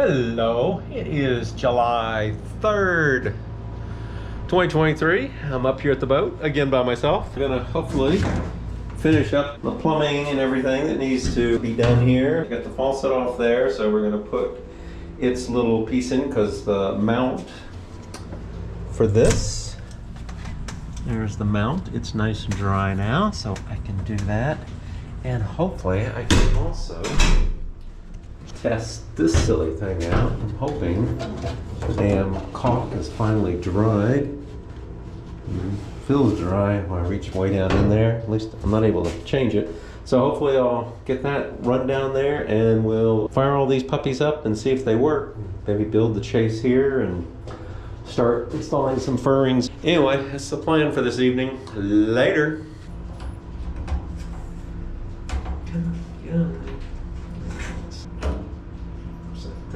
Hello, it is July 3rd, 2023. I'm up here at the boat again by myself. I'm gonna hopefully finish up the plumbing and everything that needs to be done here. Got the faucet off there, so we're gonna put its little piece in because the mount for this, there's the mount. It's nice and dry now, so I can do that. And hopefully I can also test this silly thing out. I'm hoping the damn caulk is finally dried. Feels dry when I reach way down in there. At least I'm not able to change it. So hopefully I'll get that run down there and we'll fire all these puppies up and see if they work. Maybe build the chase here and start installing some furrings. Anyway, that's the plan for this evening. Later.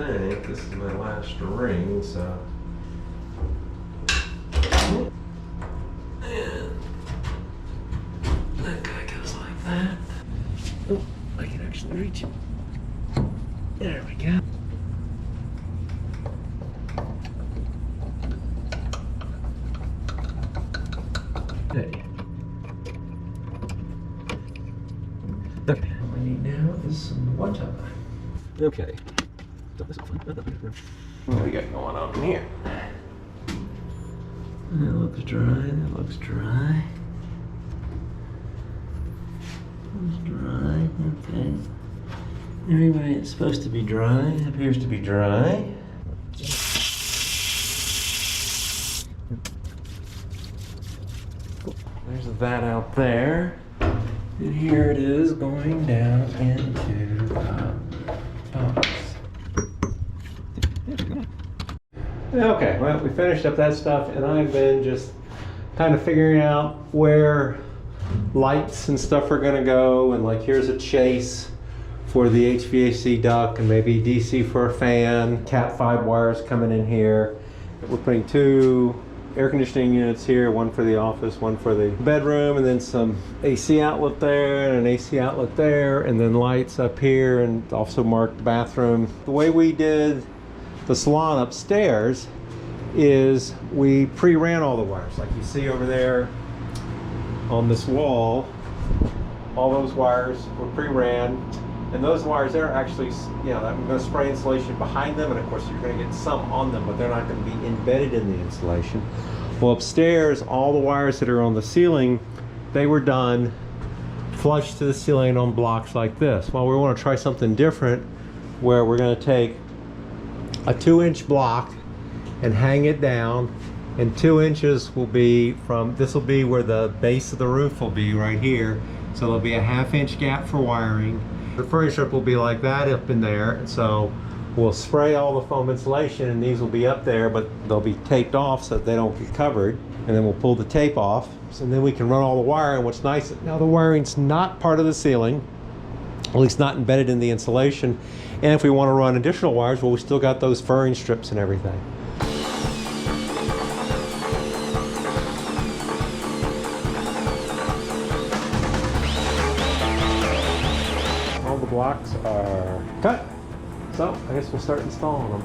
I think this is my last ring, so. And that guy goes like that. Oh, I can actually reach him. There we go. Hey. Okay. All we need now is some water. Okay. What do we got going on here? That looks dry, that looks dry. Looks dry, okay. Everybody, it's supposed to be dry, it appears to be dry. There's that out there. And here it is going down into the box. Okay, well, we finished up that stuff and I've been just kind of figuring out where lights and stuff are gonna go, and like here's a chase for the HVAC duct and maybe DC for a fan, Cat 5 wires coming in here. We're putting 2 air conditioning units here, one for the office, one for the bedroom, and then some AC outlet there and an AC outlet there, and then lights up here and also marked bathroom. The way we did the salon upstairs is we pre-ran all the wires, like you see over there on this wall. All those wires were pre-ran, and those wires there are actually, you know, I'm going to spray insulation behind them, and of course you're going to get some on them, but they're not going to be embedded in the insulation. Well, upstairs, all the wires that are on the ceiling, they were done flush to the ceiling on blocks like this. Well, we want to try something different where we're going to take a 2-inch block and hang it down, and 2 inches will be from, this will be where the base of the roof will be right here, so there'll be a 1/2 inch gap for wiring. The furring strip will be like that up in there, so we'll spray all the foam insulation and these will be up there, but they'll be taped off so that they don't get covered, and then we'll pull the tape off, and then we can run all the wire. And what's nice, now the wiring's not part of the ceiling, at least not embedded in the insulation. And if we want to run additional wires, well, we still got those furring strips and everything. All the blocks are cut, so I guess we'll start installing them.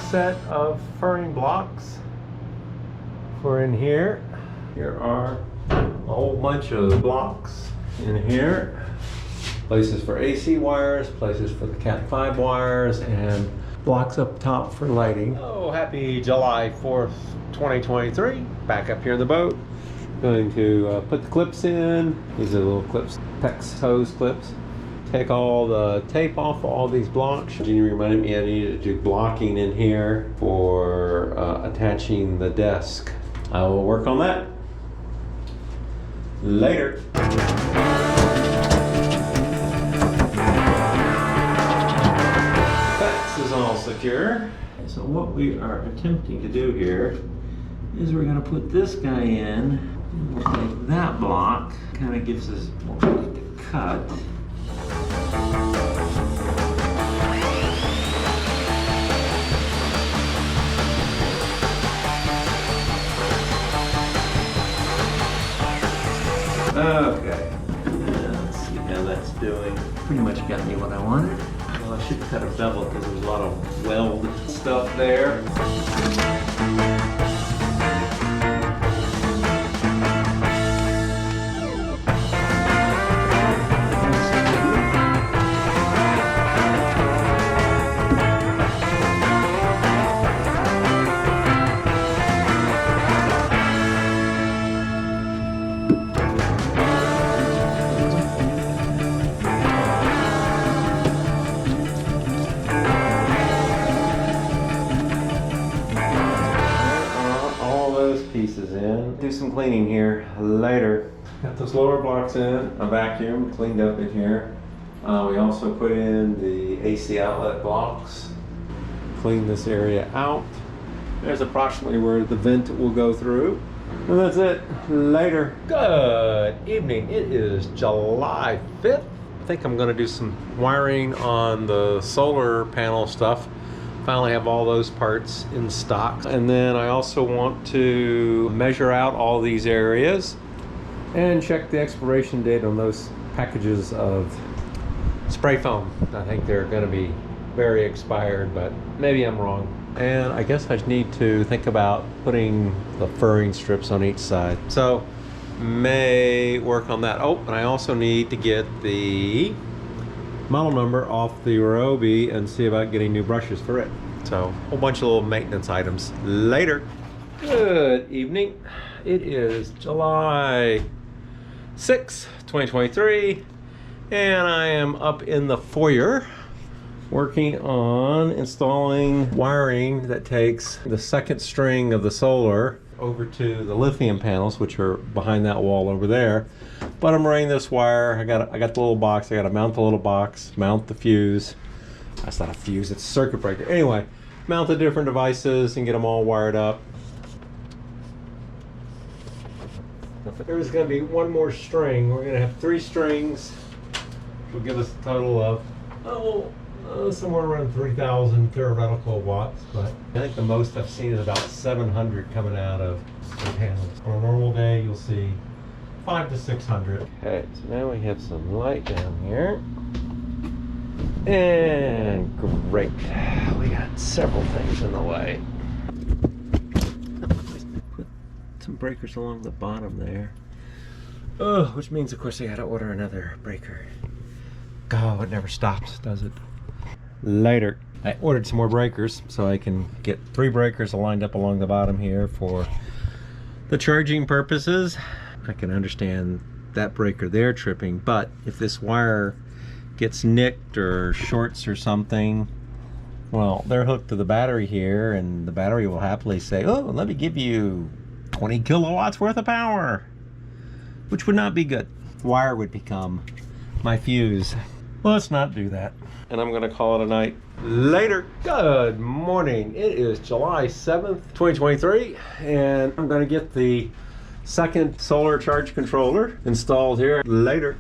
Set of furring blocks for in here. Here are a whole bunch of blocks in here. Places for AC wires, places for the Cat 5 wires, and blocks up top for lighting. Oh, happy July 4th, 2023. Back up here in the boat. Going to put the clips in. These are little clips, PEX hose clips. Take all the tape off all these blocks. Jeanne reminded me I needed to do blocking in here for attaching the desk. I will work on that later. connector. So what we are attempting to do here is we're going to put this guy in, and we'll take that block, kind of gives us what we need to cut. Okay, let's see how that's doing. Pretty much got me what I wanted. Well, I should cut a bevel because there's a lot of weld stuff there. Pieces in. Do some cleaning here later. Got those lower blocks in, a vacuum cleaned up in here. We also put in the AC outlet blocks. Clean this area out. There's approximately where the vent will go through. And that's it. Later. Good evening. It is July 5th. I think I'm going to do some wiring on the solar panel stuff. Finally have all those parts in stock. And then I also want to measure out all these areas and check the expiration date on those packages of spray foam. I think they're going to be very expired, but maybe I'm wrong. And I guess I need to think about putting the furring strips on each side. So may work on that. Oh, and I also need to get the model number off the Ryobi and see about getting new brushes for it. So a whole bunch of little maintenance items later. Good evening. It is July 6th, 2023, and I am up in the foyer working on installing wiring that takes the second string of the solar over to the lithium panels, which are behind that wall over there. But I'm running this wire. I got the little box. I got to mount the little box, mount the fuse. That's not a fuse, it's a circuit breaker. Anyway, mount the different devices and get them all wired up. There's going to be one more string. We're going to have 3 strings, which will give us a total of somewhere around 3,000 theoretical watts. But I think the most I've seen is about 700 coming out of the panels. On a normal day, you'll see 500 to 600. Okay, so now we have some light down here. And great, we got several things in the way. Put some breakers along the bottom there. Oh, which means of course I gotta order another breaker. Oh, it never stops, does it? Later. I ordered some more breakers so I can get 3 breakers lined up along the bottom here for the charging purposes. I can understand that breaker there tripping, but if this wire gets nicked or shorts or something, well, they're hooked to the battery here, and the battery will happily say, oh, let me give you 20 kilowatts worth of power, which would not be good. Wire would become my fuse. Well, let's not do that. And I'm going to call it a night. Later. Good morning. It is July 7th, 2023, and I'm going to get the second solar charge controller installed here. Later.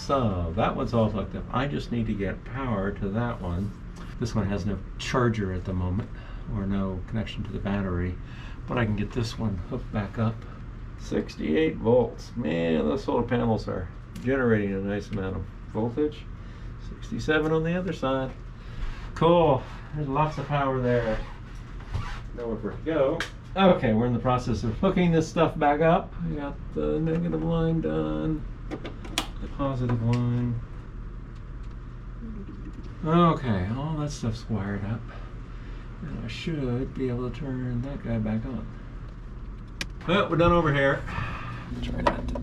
So that one's all hooked up. I just need to get power to that one. This one has no charger at the moment, or no connection to the battery, but I can get this one hooked back up. 68 volts. Man, those solar panels are generating a nice amount of voltage. 67 on the other side. Cool. There's lots of power there. nowhere for it to go. Okay, we're in the process of hooking this stuff back up. We got the negative line done, the positive line. Okay, all that stuff's wired up. And I should be able to turn that guy back on. Well, we're done over here. Try not to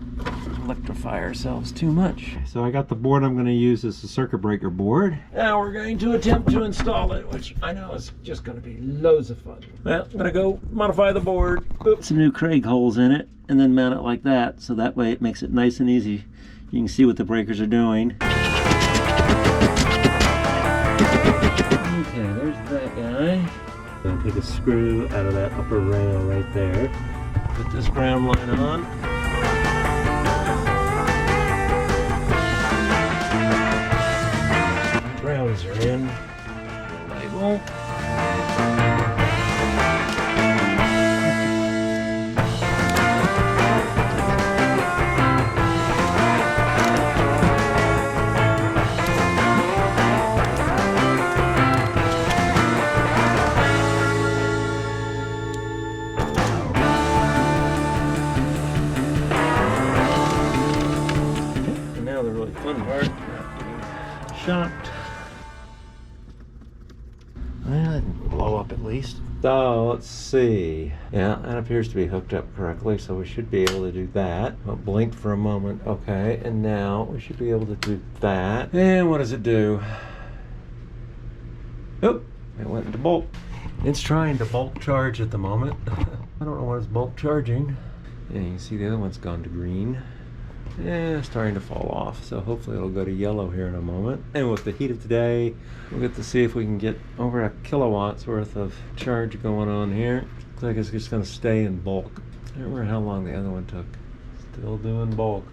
electrify ourselves too much. So I got the board I'm going to use as a circuit breaker board. Now we're going to attempt to install it, which I know is just going to be loads of fun. Well, I'm going to go modify the board. Put some new Craig holes in it and then mount it like that. So that way it makes it nice and easy. You can see what the breakers are doing. Okay, there's that guy. I'll take a screw out of that upper rail right there. Put this ground line on. Grounds are in. Label. Fun part, shocked. Well, it didn't blow up at least. So let's see. Yeah, that appears to be hooked up correctly, so we should be able to do that. It blinked for a moment. Okay, and now we should be able to do that. And what does it do? Oh, it went into bulk. It's trying to bulk charge at the moment. I don't know what it's bulk charging. Yeah, you can see the other one's gone to green. Yeah, it's starting to fall off, so hopefully it'll go to yellow here in a moment. And with the heat of today, we'll get to see if we can get over a kilowatts worth of charge going on here. Looks like it's just going to stay in bulk. I don't remember how long the other one took. Still doing bulk.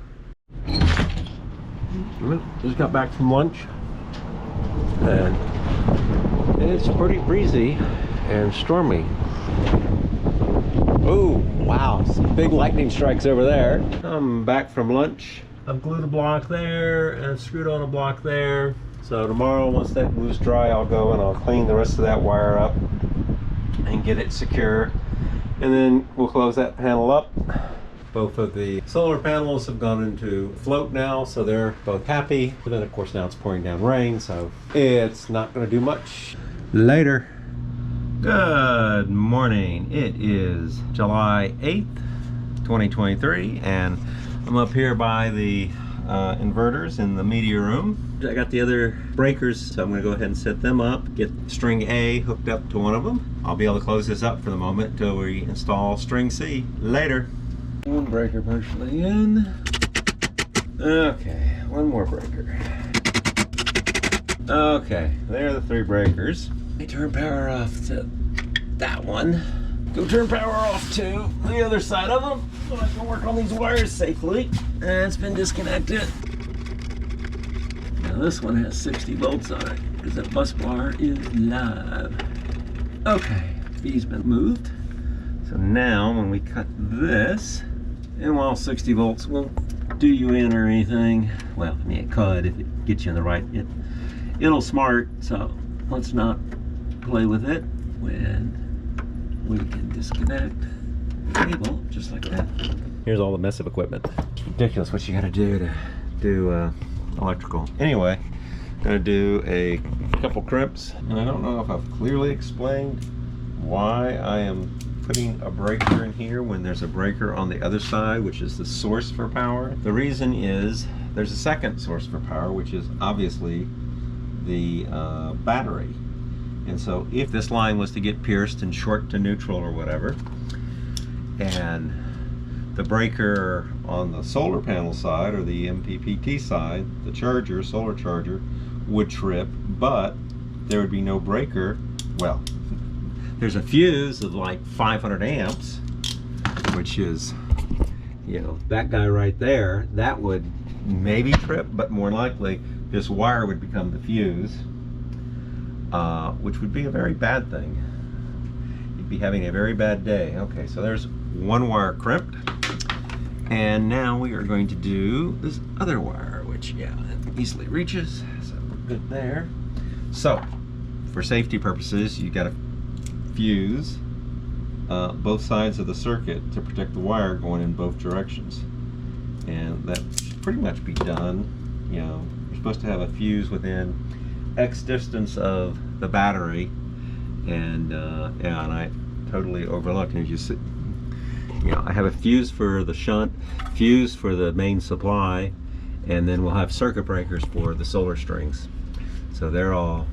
Just got back from lunch, and it's pretty breezy and stormy. Oh, wow, some big lightning strikes over there. I'm back from lunch. I've glued a block there and screwed on a block there. So tomorrow, once that glue's dry, I'll go and I'll clean the rest of that wire up and get it secure. And then we'll close that panel up. Both of the solar panels have gone into float now, so they're both happy. But then of course now it's pouring down rain, so it's not gonna do much. Later. Good morning. It is July 8th, 2023, and I'm up here by the inverters in the media room. I got the other breakers, so I'm going to go ahead and set them up, get string A hooked up to one of them. I'll be able to close this up for the moment until we install string C. Later. One breaker partially in. Okay, one more breaker. Okay, there are the three breakers. Let me turn power off to that one. Go turn power off to the other side of them so I can work on these wires safely. And it's been disconnected. Now this one has 60 volts on it because the bus bar is live. Okay, B's been moved. So now when we cut this, and while 60 volts won't do you in or anything, well, I mean it could if it gets you in the right, it'll smart, so let's not play with it when we can disconnect the cable just like that. Here's all the mess of equipment. It's ridiculous what you gotta do to do electrical. Anyway, I'm gonna do a couple crimps, and I don't know if I've clearly explained why I am putting a breaker in here when there's a breaker on the other side, which is the source for power. The reason is there's a second source for power, which is obviously the battery. And so if this line was to get pierced and short to neutral or whatever, and the breaker on the solar panel side or the MPPT side, the charger, solar charger, would trip, but there would be no breaker. Well, there's a fuse of like 500 amps, which is, you know, that guy right there, that would maybe trip, but more likely this wire would become the fuse. Which would be a very bad thing. You'd be having a very bad day. Okay, so there's one wire crimped. And now we are going to do this other wire, which, yeah, it easily reaches. So we're good there. So, for safety purposes, you got a fuse both sides of the circuit to protect the wire going in both directions. And that should pretty much be done. You know, you're supposed to have a fuse within X distance of the battery, and yeah, and I totally overlooked. And you see, you know, I have a fuse for the shunt, fuse for the main supply, and then we'll have circuit breakers for the solar strings. So they're all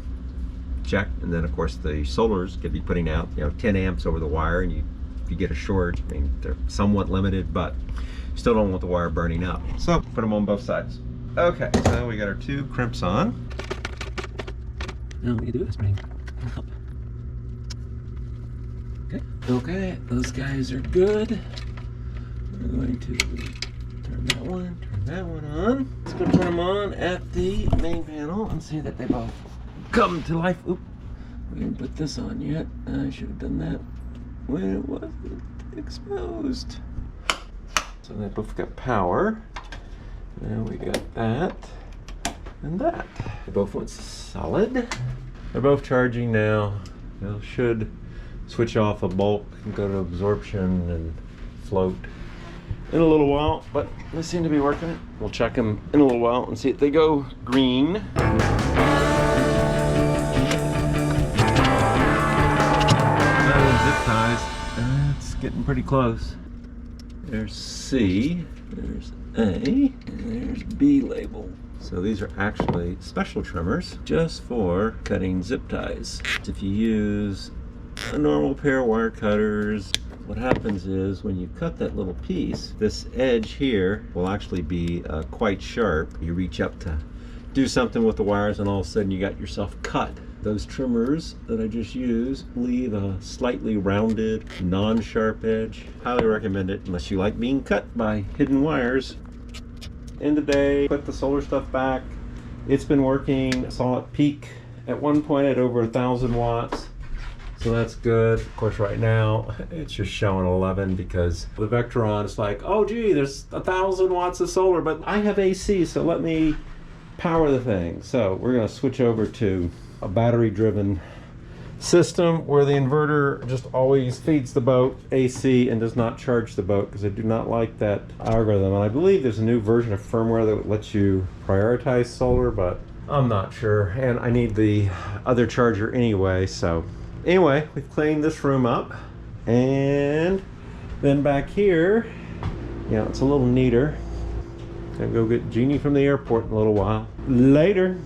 checked, and then of course the solars could be putting out, you know, 10 amps over the wire, and if you get a short, I mean, they're somewhat limited, but still don't want the wire burning up. So put them on both sides. Okay, so we got our 2 crimps on. Now we do this bring up. Okay, those guys are good. We're going to turn that one on. Let's go turn them on at the main panel and see that they both come to life. Oop, we didn't put this on yet. I should have done that when it wasn't exposed. So they both got power. Now we got that and that. They both went solid. They're both charging now. They should switch off a bulk and go to absorption and float in a little while, but they seem to be working. We'll check them in a little while and see if they go green. Zip ties. It's getting pretty close. There's C, there's A, and there's B label. So these are actually special trimmers just for cutting zip ties. If you use a normal pair of wire cutters, what happens is when you cut that little piece, this edge here will actually be quite sharp. You reach up to do something with the wires and all of a sudden you got yourself cut. Those trimmers that I just used leave a slightly rounded, non-sharp edge. Highly recommend it unless you like being cut by hidden wires. End of the day, put the solar stuff back. It's been working. I saw it peak at one point at over 1,000 watts. So that's good. Of course, right now it's just showing 11 because the Vectron is like, oh gee, there's 1,000 watts of solar, but I have AC, so let me power the thing. So we're gonna switch over to a battery-driven system where the inverter just always feeds the boat AC and does not charge the boat, because I do not like that algorithm. And I believe there's a new version of firmware that lets you prioritize solar, but I'm not sure. And I need the other charger anyway, so. Anyway, we've cleaned this room up, and then back here, yeah, it's a little neater. Gonna go get Jeannie from the airport in a little while. Later.